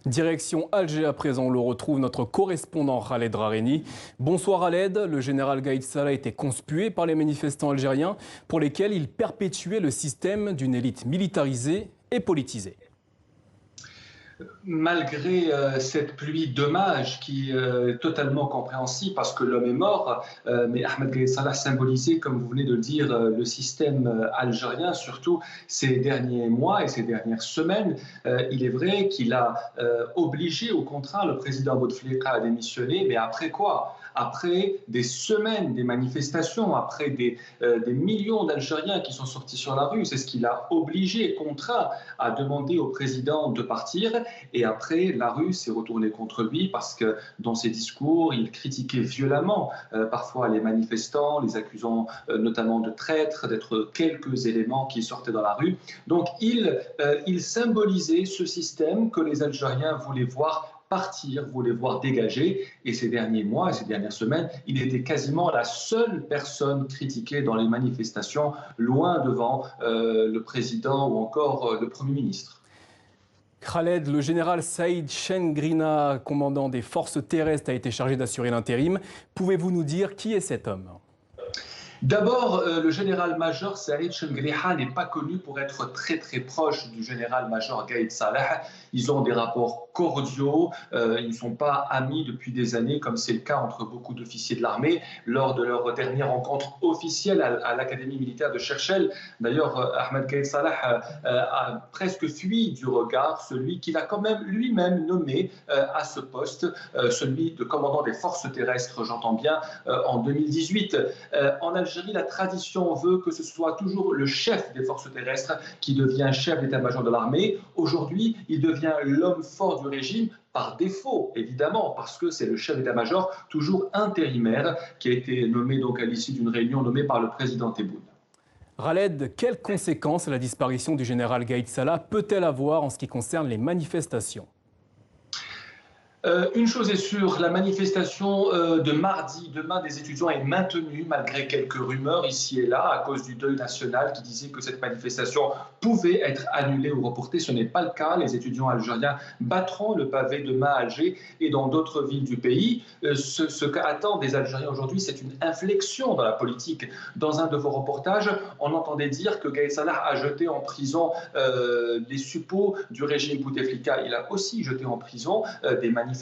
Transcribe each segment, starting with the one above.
Direction Alger à présent, on le retrouve notre correspondant Khaled Rareni. Bonsoir Khaled, le général Gaïd Salah était conspué par les manifestants algériens pour lesquels il perpétuait le système d'une élite militarisée et politisée. Malgré cette pluie d'hommages qui est totalement compréhensible parce que l'homme est mort, mais Ahmed Gaïd Salah symbolisait, comme vous venez de le dire, le système algérien, surtout ces derniers mois et ces dernières semaines. Il est vrai qu'il a obligé au contraire le président Bouteflika à démissionner, mais après quoi? Après des semaines, des manifestations, après des millions d'Algériens qui sont sortis sur la rue, c'est ce qu'il a obligé, contraint à demander au président de partir. Et après, la rue s'est retournée contre lui parce que dans ses discours, il critiquait violemment parfois les manifestants, les accusant notamment de traîtres, d'être quelques éléments qui sortaient dans la rue. Donc il symbolisait ce système que les Algériens voulaient voir partir, voulaient voir dégager. Et ces derniers mois et ces dernières semaines, il était quasiment la seule personne critiquée dans les manifestations, loin devant le président ou encore le Premier ministre. Khaled, le général Saïd Chengrina, commandant des forces terrestres, a été chargé d'assurer l'intérim. Pouvez-vous nous dire qui est cet homme ? D'abord, le général-major Saïd Chengrina n'est pas connu pour être très proche du général-major Gaïd Salah. Ils ont des rapports cordiaux, ils ne sont pas amis depuis des années, comme c'est le cas entre beaucoup d'officiers de l'armée. Lors de leur dernière rencontre officielle à l'Académie militaire de Cherchell, d'ailleurs, Ahmed Gaïd Salah a presque fui du regard celui qu'il a quand même lui-même nommé à ce poste, celui de commandant des forces terrestres, j'entends bien, en 2018. En Algérie, la tradition veut que ce soit toujours le chef des forces terrestres qui devient chef d'état-major de l'armée. Aujourd'hui, il devient l'homme fort du régime, par défaut, évidemment, parce que c'est le chef d'état-major, toujours intérimaire, qui a été nommé donc à l'issue d'une réunion nommée par le président Tebboune. Khaled, quelles conséquences la disparition du général Gaïd Salah peut-elle avoir en ce qui concerne les manifestations ? Une chose est sûre, la manifestation de mardi, demain des étudiants est maintenue malgré quelques rumeurs ici et là à cause du deuil national qui disait que cette manifestation pouvait être annulée ou reportée. Ce n'est pas le cas. Les étudiants algériens battront le pavé demain à Alger et dans d'autres villes du pays. Ce qu'attendent les Algériens aujourd'hui, c'est une inflexion dans la politique. Dans un de vos reportages, on entendait dire que Gaïd Salah a jeté en prison les suppôts du régime Bouteflika. Il a aussi jeté en prison des manifestants.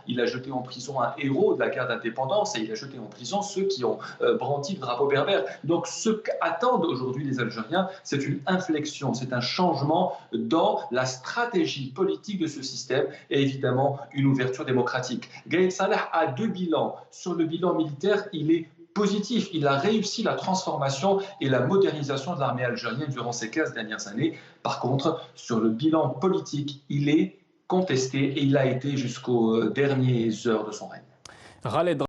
Il a jeté en prison un héros de la guerre d'indépendance et il a jeté en prison ceux qui ont brandi le drapeau berbère. Donc ce qu'attendent aujourd'hui les Algériens, c'est une inflexion, c'est un changement dans la stratégie politique de ce système et évidemment une ouverture démocratique. Gaïd Salah a deux bilans. Sur le bilan militaire, il est positif. Il a réussi la transformation et la modernisation de l'armée algérienne durant ces 15 dernières années. Par contre, sur le bilan politique, il est contesté et il l'a été jusqu'aux dernières heures de son règne.